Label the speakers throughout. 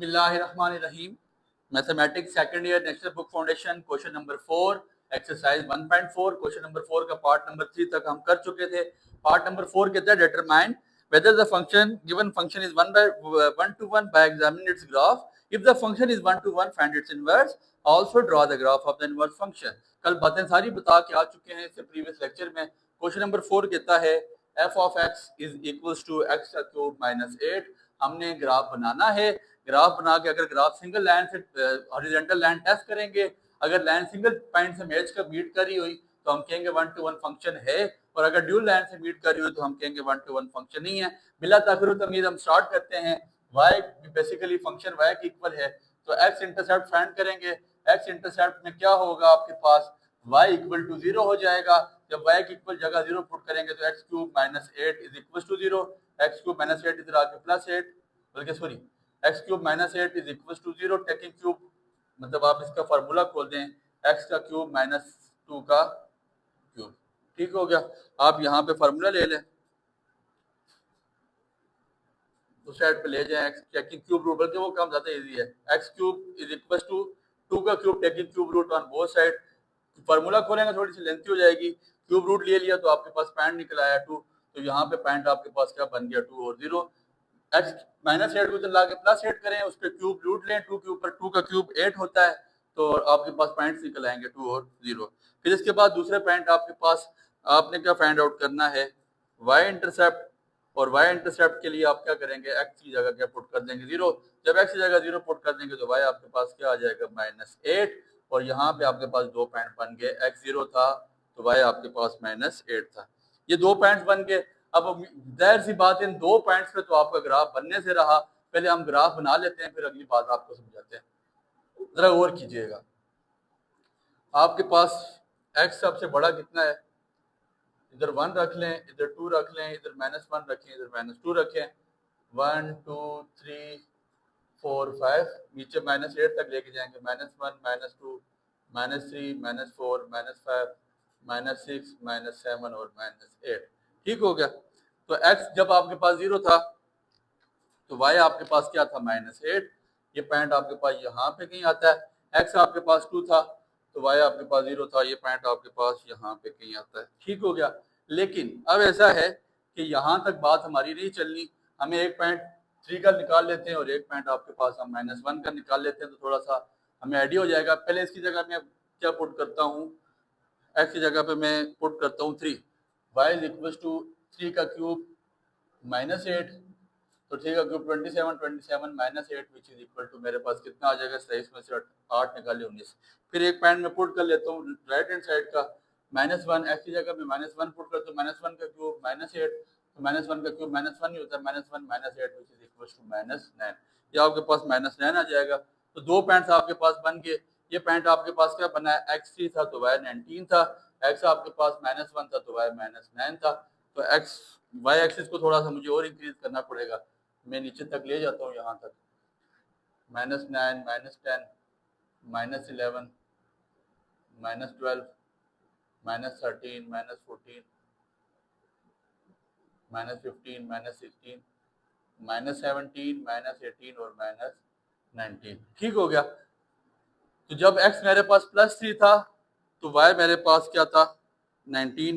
Speaker 1: बिस्मिल्लाहिर्रहमानिर्रहीम। Mathematics second year national book foundation question number 4 exercise 1.4 question number 4 का part number 3 तक हम कर चुके थे। पार्ट नंबर 4 कहता है determine whether the function given function is 1 to 1 by examining its graph. If the function is 1 to 1, find its inverse. Also draw the graph of the inverse function. कल बातें सारी बता के आ चुके हैं इससे प्रीवियस लेक्चर में। क्वेश्चन नंबर 4 कहता है f of x is equals to x cube minus 8। हमने ग्राफ बनाना है। ग्राफ बना के अगर ग्राफ सिंगल लाइन से हॉरिजॉन्टल लाइन टेस्ट करेंगे, अगर लाइन सिंगल पॉइंट से मैच कर मीट करी हुई तो हम कहेंगे 1 to 1 फंक्शन है, और अगर ड्यूल लाइन से मीट करी हुई तो हम कहेंगे 1 to 1 फंक्शन नहीं है। बिला ताखिर तमीज हम स्टार्ट करते हैं। y बेसिकली फंक्शन y के इक्वल है तो x इंटरसेप्ट फाइंड करेंगे। x इंटरसेप्ट में क्या होगा, आपके पास y इक्वल टू 0 हो जाएगा। जब y की इक्वल जगह 0 पुट करेंगे तो x cube minus 8 is equal to 0। x cube minus 8 इधर आके प्लस 8, बल्कि sorry x cube minus 8 is equal to 0। Taking cube मतलब आप इसका फार्मूला खोल दें, x का क्यूब माइनस 2 का क्यूब। ठीक हो गया। आप यहाँ पे फार्मूला ले लें, उस साइड पे ले जाएं, x टेकिंग क्यूब रूट, बल्कि वो काम ज्यादा इजी है। x cube is equal to 2 का cube taking cube root on both side. Formula खोलेंगे थोड़ी सी लेंथी हो जाएगी। क्यूब रूट ले लिया तो आपके पास पॉइंट निकल आया 2, तो यहाँ पे पॉइंट आपके पास क्या बन गया 2 और 0। x माइनस 8 को ला के प्लस 8 करें, उस पर क्यूब रूट लें, 2 के ऊपर 2 का क्यूब 8 होता है, तो आपके पास पॉइंट्स निकल आएंगे 2 और 0। फिर इसके बाद दूसरे पॉइंट आपके पास आपने क्या फाइंड आउट करना है, y इंटरसेप्ट। और y इंटरसेप्ट के लिए आप क्या करेंगे, x की जगह क्या पुट कर देंगे 0। जब x की जगह 0 पुट कर देंगे तो y आपके पास क्या आ जाएगा -8, और यहाँ पे आपके पास दो पॉइंट बन गए, x 0 था तो y आपके पास -8 था। ये दो पॉइंट्स बन गए। अब जाहिर सी बात इन दो पॉइंट्स पे तो आपका ग्राफ बनने से रहा। पहले हम ग्राफ बना लेते हैं, फिर अगली बात आपको समझाते हैं। जरा और कीजिएगा, आपके पास x सबसे बड़ा कितना है, इधर 1 रख लें, इधर 2 रख लें, इधर -1 रखें, इधर -2 रखें। 1 2 3 4 5, नीचे -8 तक लेके जाएंगे, -1 -2 -3 -4 -5 -6 -7 और -8। ठीक हो गया। तो x जब आपके पास 0 था तो y आपके पास क्या था -8। ये पॉइंट आपके पास यहाँ पे कहीं आता है। x आपके पास 2 था तो y आपके पास 0 था, ये पॉइंट आपके पास यहाँ पे कहीं आता है। ठीक हो गया। लेकिन अब ऐसा है कि यहाँ तक बात हमारी नहीं चलनी, हमें एक पॉइंट 3 का निकाल लेते हैं और एक पॉइंट आपके पास हम -1 का निकाल लेते हैं, तो थोड़ा सा हमें आइडिया हो जाएगा। पहले इसकी जगह मैं क्या पुट करता हूँ, x की जगह पे मैं पुट करता हूँ 3, y इज इक्वल टू 3 का क्यूब -8, तो 3 का cube 27 -8 which is equal to मेरे पास कितना आ जाएगा, 27 में से 8 निकाले 19। फिर एक पॉइंट में पुट कर लेता हूँ राइट हैंड साइड का, -1 x की जगह पे -1 पुट करता हूँ, -1 का क्यूब -8, तो -1 का क्यूब -1 ही होता है, -1 -8 विच इज इक्वल टू -9। ये आपके पास -9 आ जाएगा। तो दो पॉइंट्स आपके पास बन गए। ये पॉइंट आपके पास क्या बना है, x3 था तो y 19 था, x आपके पास -1 था तो y -9 था। तो x y एक्सिस को थोड़ा सा मुझे और इंक्रीज करना पड़ेगा, मैं नीचे तक ले जाता हूँ, यहाँ तक -9 -10 -11 -12 -13 -14 -15 -16 -17 -18 और -19। ठीक हो गया। तो जब x मेरे पास +3 था तो y मेरे पास क्या था 19,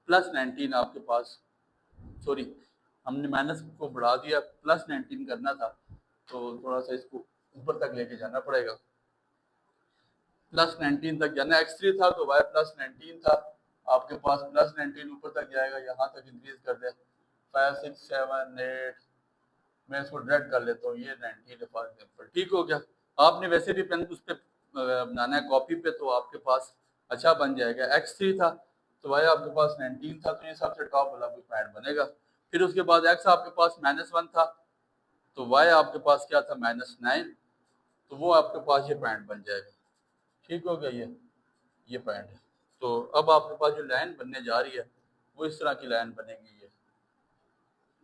Speaker 1: +19 आपके पास, सॉरी हमने माइनस को बढ़ा दिया, +19 करना था, तो थोड़ा सा इसको ऊपर तक लेके जाना पड़ेगा, +19 तक जाना। x3 था तो y +19 था, आपके पास +19 ऊपर तक जाएगा, यहाँ तक इंक्रीज कर दे 5 6 7 8, मैं इसको डायरेक्ट कर लेता हूँ, ये 19 फॉर एग्जाम्पल। ठीक हो गया। आपने वैसे भी पेन उस पर बनाना है कॉपी पे, तो आपके पास अच्छा बन जाएगा। x3 था तो y आपके पास 19 था, तो ये सबसे टॉप वाला कोई पॉइंट बनेगा। फिर उसके बाद x आपके पास -1 था तो y आपके पास क्या था -9, तो वो आपके पास ये पॉइंट बन जाएगा। ठीक हो गया। ये पॉइंट है। तो अब आपके पास जो लाइन बनने जा रही है वो इस तरह की लाइन बनेगी,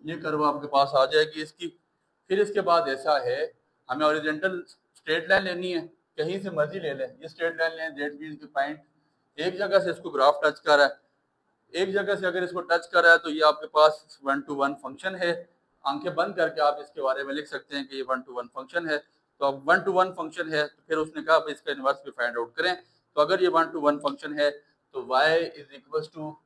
Speaker 1: ये कर्व आपके पास आ जाएगी इसकी। फिर इसके बाद ऐसा है, हमें हॉरिजॉन्टल स्ट्रेट लाइन लेनी है, कहीं से मर्जी ले लें, ये स्ट्रेट लाइन लें, जेड बी के पॉइंट एक जगह से इसको ग्राफ टच कर रहा है, एक जगह से अगर इसको टच कर रहा है तो ये आपके पास 1 to 1 फंक्शन है। आंखें बंद करके आप इसके बारे में लिख सकते हैं कि ये 1 to 1 फंक्शन है। तो अब 1 to 1 फंक्शन है, तो फिर उसने कहा इसका इन्वर्स भी फाइंड आउट करें। तो अगर ये 1 to 1 फंक्शन है तो y is equal to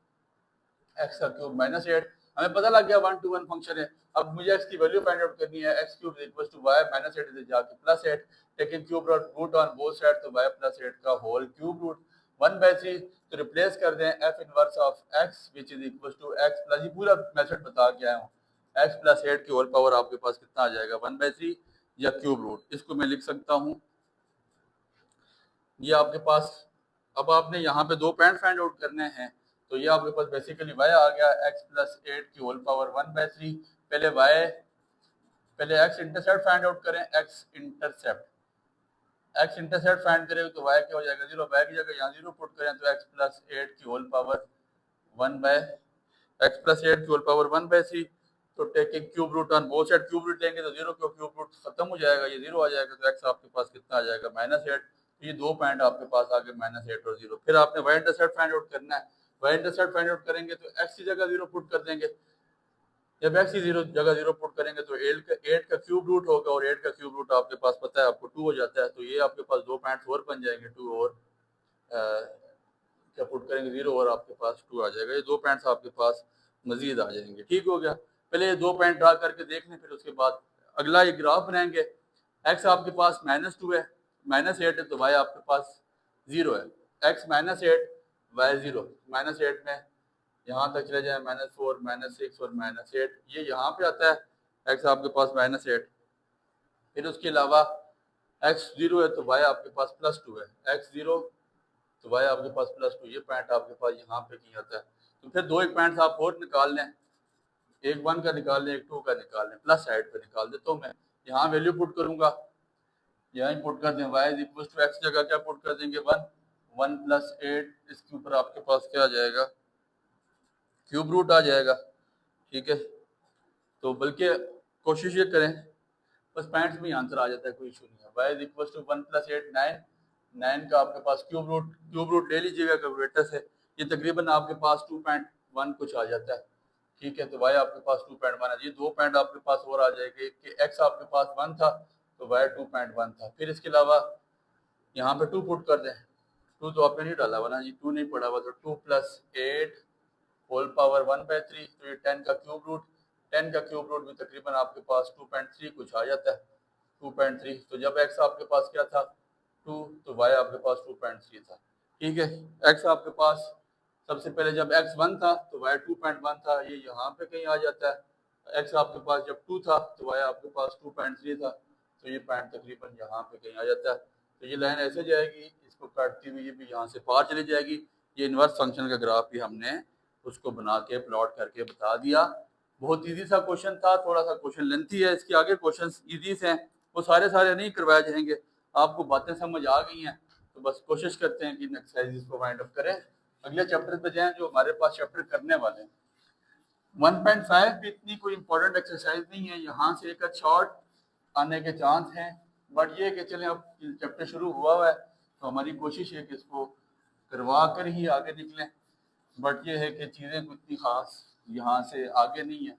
Speaker 1: x का क्यूब माइनस 8, हमें पता लग गया 1 to 1 फंक्शन है। अब मुझे x की वैल्यू फाइंड आउट करनी है, X cube equal to Y minus 8 is जाके plus 8, taking cube root on both side, तो y प्लस 8 का होल क्यूब रूट 1/3, तो रिप्लेस कर दें f inverse of x which is equal to x plus, ये पूरा मेथड बता के आया हूँ, x प्लस 8 की होल पावर आपके पास कितना आ जाएगा 1/3 या क्यूब रूट, इसको मैं लिख सकता हूँ ये आपके पास। अब आपने यहाँ पे दो पॉइंट फाइंड आउट करने हैं, तो ये आपके पास बेसिकली y आ गया x प्लस 8 की होल पावर 1/3। पहले x इंटरसेप्ट फाइंड आउट करें, x इंटरसेप्ट फाइंड करें तो y क्या हो जाएगा 0, y की जगह यहाँ 0 पुट करें तो x प्लस 8 की होल पावर 1/3, तो taking cube root on both side, cube root लेंगे तो 0 को क्यूब रूट खत्म हो जाएगा, ये 0 आ जाएगा, तो x आपके पास कितना आ जाएगा -8। तो ये दो पॉइंट आपके पास आ गए -8 और 0। फिर आपने y इंटरसेप्ट फाइंड आउट करना है, y इंटरसेप्ट फाइंड आउट करेंगे तो x की जगह 0 पुट कर देंगे, जब x की जगह 0 पुट करेंगे तो 8 का क्यूब रूट होगा, और 8 का क्यूब रूट आपके पास पता है आपको 2 हो जाता है, तो ये आपके पास दो पॉइंट्स और बन जाएंगे, 2 और क्या पुट करेंगे 0 और आपके पास 2 आ जाएगा, ये दो पॉइंट्स आपके पास मजीद आ जाएंगे। ठीक हो गया, पहले ये दो पॉइंट ड्रा करके देख लें, फिर उसके बाद अगला ये ग्राफ बनाएंगे। x आपके पास -2 है, -8 है, तो y आपके पास 0 है, x -8 y 0, -8 में यहाँ तक चले जाए -4 -6 और -8, ये यहाँ पे आता है x आपके पास -8। फिर उसके अलावा x 0 है तो y आपके पास +2 है, x 0 तो y आपके पास +2, ये पॉइंट आपके पास यहाँ पे की आता है। तो फिर दो एक पॉइंट्स आप और निकाल लें, एक 1 का निकाल लें, एक 2 का निकाल लें, प्लस साइड पे निकाल देता हूँ मैं, यहाँ वैल्यू पुट करूंगा, यहाँ पुट कर दें y is equal to x जगह क्या पुट कर देंगे 1 + 8, इसके ऊपर आपके पास क्या आ जाएगा क्यूब रूट आ जाएगा। ठीक है, तो बल्कि कोशिश ये करें बस पॉइंट्स में आंसर आ जाता है, कोई इशू नहीं है। y इज इक्वल टू 1 + 8 9 का आपके पास क्यूब रूट ले लीजिएगा कैलकुलेटर से, ये तकरीबन आपके पास 2.1 कुछ आ जाता है। ठीक है, तो y आपके पास 2.1 है, ये दो पॉइंट आपके पास और आ जाएंगे कि x आपके पास 1 था तो y 2.1 था। फिर इसके अलावा यहाँ पे 2 पुट कर दें, 2 तो आपने नहीं डाला हुआ ना जी, 2 नहीं पड़ा हुआ, तो 2 + 8 होल पावर 1/3, तो ये 10 का क्यूब रूट, 10 का क्यूब रूट भी तकरीबन आपके पास 2.3 कुछ आ जाता है, 2.3। तो जब x आपके पास क्या था 2, तो y आपके पास 2.3 था। ठीक है, x आपके पास सबसे पहले जब x 1 था तो y 2.1 था, ये यहाँ पे कहीं आ जाता है। x आपके पास जब 2 था तो y आपके पास 2.3 था, तो ये पॉइंट तकरीबन यहाँ पे कहीं आ जाता है। तो ये लाइन ऐसे जाएगी, इसको काटती हुई ये भी यहाँ से पार चली जाएगी। ये इनवर्स फंक्शन का ग्राफ भी हमने उसको बना के प्लॉट करके बता दिया। बहुत इजी सा क्वेश्चन था, थोड़ा सा क्वेश्चन लेंथी है, इसके आगे क्वेश्चंस इजी से हैं, वो सारे नहीं करवाए जाएंगे। आपको बातें समझ आ गई हैं तो बस कोशिश करते हैं कि इन एक्सरसाइजेस को वाइंड अप करें, अगले चैप्टर पे जाएं जो हमारे पास चैप्टर करने वाले हैं। 1.5 भी इतनी कोई इंपॉर्टेंट एक्सरसाइज नहीं है, यहाँ से एक शॉर्ट आने के चांस हैं, बट ये कि चलें अब चैप्टर शुरू हुआ है तो हमारी कोशिश है कि इसको करवा कर ही आगे निकलें। बट ये है कि चीज़ें कुछ इतनी खास यहाँ से आगे नहीं है,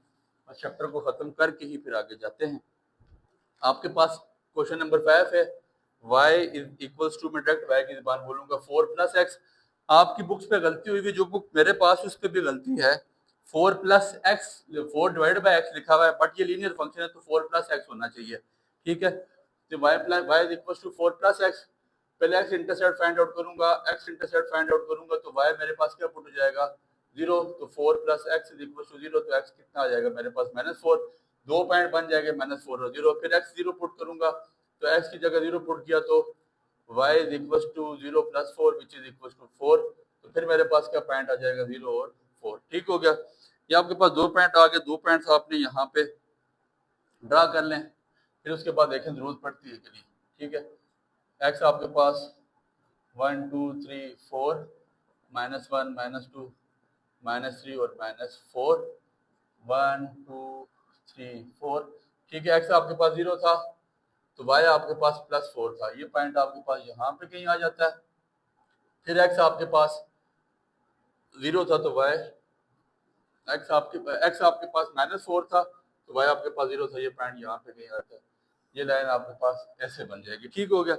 Speaker 1: बस चैप्टर को ख़त्म करके ही फिर आगे जाते हैं। आपके पास क्वेश्चन नंबर 5 है, y इज इक्वल्स टू, मैं डायरेक्ट y की ज़बान बोलूँगा 4 + x। आपकी बुक्स पे गलती हुई है, जो बुक मेरे पास उस पर भी गलती है, 4 + x, 4 डिवाइडेड बाय x लिखा हुआ है, बट ये लीनियर फंक्शन है तो 4 + x होना चाहिए। ठीक है, तो y is equals to 4 + x, पहले x इंटरसेप्ट फाइंड आउट करूंगा, x इंटरसेप्ट फाइंड आउट करूंगा तो y मेरे पास क्या पुट हो जाएगा 0, तो 4 + x इज इक्वल टू 0, तो x कितना आ जाएगा मेरे पास -4, दो पॉइंट बन जाएंगे -4 और 0। फिर x 0 पुट करूंगा तो x की जगह 0 पुट किया तो y is equal to 0 + 4 which is equal to 4, तो फिर मेरे पास क्या पॉइंट आ जाएगा 0 और 4। ठीक हो गया, ये आपके पास दो पॉइंट आ गए, दो पॉइंट्स आपने यहाँ पे ड्रा कर लें, फिर उसके बाद देखें जरूरत पड़ती है कि नहीं। ठीक है, x आपके पास 1 2 3 4 -1 -2 -3 और -4, 1 2 3 4। ठीक है, x आपके पास 0 था तो y आपके पास +4 था, ये पॉइंट आपके पास यहाँ पे कहीं आ जाता है। फिर x आपके पास 0 था तो x आपके पास -4 था तो y आपके पास 0 था, ये पॉइंट यहाँ पे कहीं आता है। ये लाइन आपके पास ऐसे बन जाएगी। ठीक हो गया।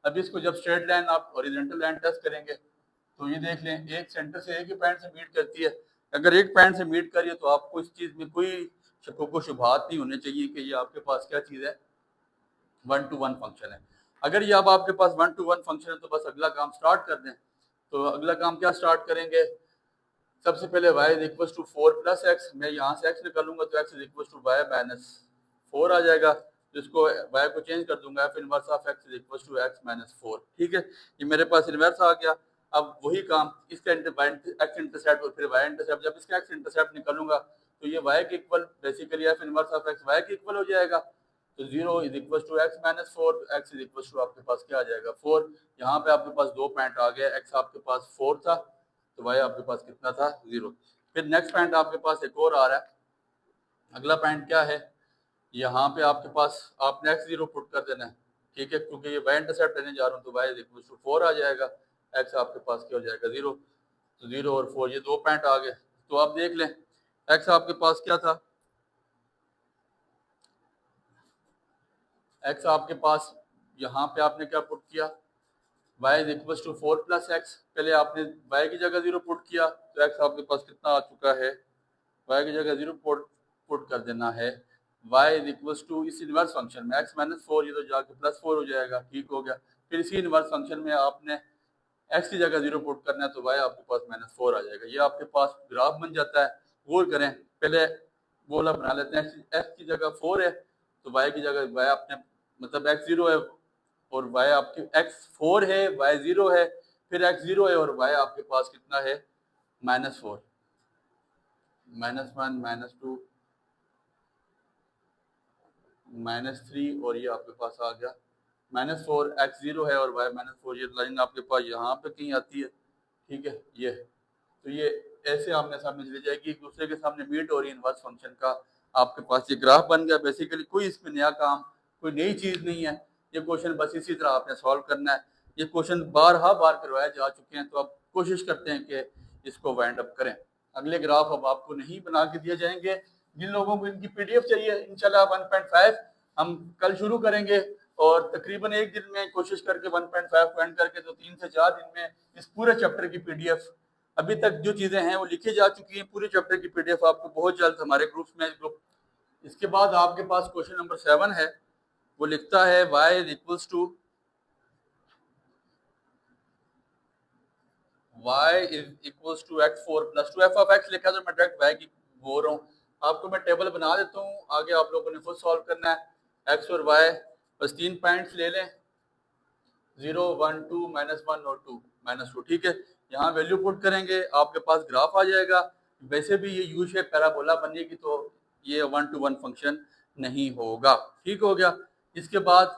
Speaker 1: अब इसको जब स्ट्रेट लाइन आप हॉरिजॉन्टल लाइन टच करेंगे तो ये देख लें एक सेंटर से एक ही पॉइंट से मीट करती है। अगर एक पॉइंट से मीट करिए तो आपको इस चीज में कोई शक शुबहात नहीं होने चाहिए कि ये आपके पास क्या चीज है, 1-to-1 फंक्शन है। अगर ये अब आपके पास 1-to-1 फंक्शन है तो बस अगला काम स्टार्ट कर दें। तो अगला काम क्या स्टार्ट करेंगे, सबसे पहले y is equal to 4 plus x, मैं यहाँ से x निकालूंगा तो x is equal to y minus 4 आ जाएगा। तो इसको y को चेंज कर दूंगा, फिर inverse of x is equal to x minus 4। ठीक है, ये मेरे पास इनवर्स आ गया। अब वही काम इसका x इंटरसेप्ट और फिर y इंटरसेप्ट, जब इसका x इंटरसेप्ट निकालूंगा तो ये y के equal basically f inverse of x y के इक्वल हो जाएगा। तो 0 is equal to x minus 4, x is equal to आपके पास क्या आ जाएगा 4। यहाँ पे आपके पास दो पॉइंट आ गया, x आपके पास 4 था तो y आपके पास कितना था 0। फिर नेक्स्ट पॉइंट आपके पास एक और आ रहा है। अगला पॉइंट क्या है, यहाँ पे आपके पास आपने x 0 पुट कर देना है। ठीक है, क्योंकि ये y इंटरसेप्ट लेने जा रहा हूँ तो y इज इक्वल टू 4 आ जाएगा, x आपके पास क्या हो जाएगा 0। तो 0 और 4 ये दो पॉइंट आ गए। तो आप देख लें x आपके पास क्या था, x आपके पास यहाँ पे आपने क्या पुट किया, y is equal to 4 plus x. पहले आपने y की जगह 0 पुट किया तो x आपके पास कितना आ चुका है, y की जगह 0 पुट कर देना है। y इज इक्वल टू इस इनवर्स फंक्शन में x माइनस 4 ये तो जाके प्लस 4 हो जाएगा। ठीक हो गया। फिर इसी इनवर्स फंक्शन में आपने x की जगह 0 पुट करना है तो y आपके पास माइनस 4 आ जाएगा। ये आपके पास ग्राफ बन जाता है। गौर करें, पहले गोला बना लेते हैं, x की जगह 4 है तो y की जगह y आपने मतलब x 0 है और y आपके x 4 है y 0 है, फिर x 0 है और y आपके पास कितना है माइनस 4, माइनस 1 माइनस 2 माइनस 3 और ये आपके पास आ गया माइनस 4, x 0 है और y माइनस 4। ये लाइन आपके पास यहाँ पे कहीं आती है। ठीक है, ये तो ये ऐसे आमने सामने चली जाएगी, एक दूसरे के सामने मीट हो रही है इनवर्स फंक्शन का। आपके पास ये ग्राफ बन गया। बेसिकली कोई इसमें नया काम, कोई नई चीज नहीं है। ये क्वेश्चन बस इसी तरह आपने सॉल्व करना है। ये क्वेश्चन बार करवाए जा चुके हैं तो आप कोशिश करते हैं कि इसको वाइंड अप करें। अगले ग्राफ अब आपको नहीं बना के दिए जाएंगे। जिन लोगों को इनकी पीडीएफ चाहिए इंशाल्लाह 1.5 हम कल शुरू करेंगे और तकरीबन एक दिन में कोशिश करके 1.5 को एंड करके तो 3 से 4 दिन में इस पूरे चैप्टर की पीडीएफ, अभी तक जो चीजें हैं वो लिखी जा चुकी हैं, पूरे चैप्टर की पीडीएफ आपको बहुत जल्द हमारे ग्रुप्स में ग्रुप। इसके बाद आपके पास क्वेश्चन नंबर 7 है, वो लिखता है y is equals to x4 plus 2 f of x लिखा तो मैं डायरेक्ट y की बोल रहा हूँ। आपको मैं टेबल बना देता हूँ, आगे आप लोगों ने खुद सॉल्व करना है। x और y बस 3 पॉइंट्स ले लें, 0 1 2 -1 और 2 -2। ठीक है, यहाँ वैल्यू पुट करेंगे आपके पास ग्राफ आ जाएगा। वैसे भी ये यू शेप पैराबोला बनेगी तो ये 1-to-1 फंक्शन नहीं होगा। ठीक हो गया। इसके बाद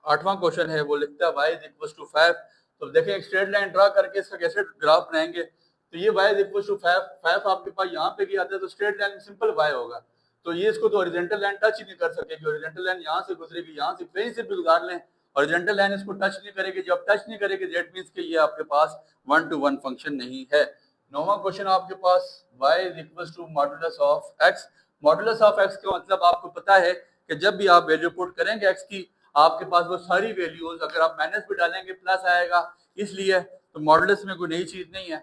Speaker 1: 8वां क्वेश्चन है, वो लिखता है y इज इक्वल टू 5। तो देखें एक स्ट्रेट लाइन ड्रा करके इसका कैसे ग्राफ बनाएंगे। तो ये y इज इक्वल टू 5 आपके पास यहाँ पे क्या आता है तो स्ट्रेट लाइन सिंपल y होगा। तो ये इसको तो हॉरिजॉन्टल लाइन टच ही नहीं कर सकेगी। हॉरिजॉन्टल लाइन यहाँ से गुजरेगी, यहाँ से कहीं से भी गुजार लें, हॉरिजॉन्टल लाइन इसको टच नहीं करेगी। जब टच नहीं करेगी दैट मींस कि ये आपके पास 1-to-1 फंक्शन नहीं है। 9वां क्वेश्चन आपके पास y is equal to modulus of x। Modulus of x का मतलब आपको पता है कि जब भी आप वैल्यू पुट करेंगे x की आपके पास वो सारी वैल्यूज, अगर आप माइनस भी डालेंगे प्लस आएगा, इसलिए तो मॉडुलस में कोई नई चीज नहीं है।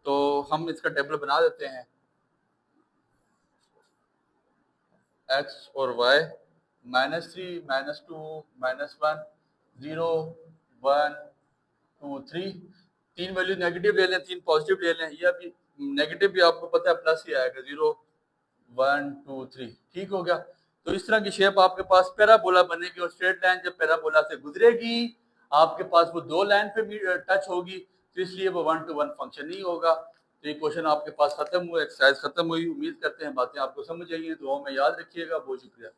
Speaker 1: तो हम इसका टेबल बना देते हैं, x और y -3 -2 -1 0 1 2 3। 3 वैल्यू नेगेटिव ले लें, 3 पॉजिटिव ले लें। ये अभी नेगेटिव भी आपको पता है प्लस ही आएगा, 0 1 2 3। ठीक हो गया। तो इस तरह की शेप आपके पास पैराबोला बनेगी और स्ट्रेट लाइन जब पैराबोला से गुजरेगी आपके पास वो दो लाइन पे टच होगी, तो इसलिए वो 1-to-1 फंक्शन नहीं होगा। तो ये क्वेश्चन आपके पास खत्म हुआ, एक्सरसाइज खत्म हुई। उम्मीद करते हैं बातें आपको समझ आई हैं। दुआओं में याद रखिएगा। बहुत शुक्रिया।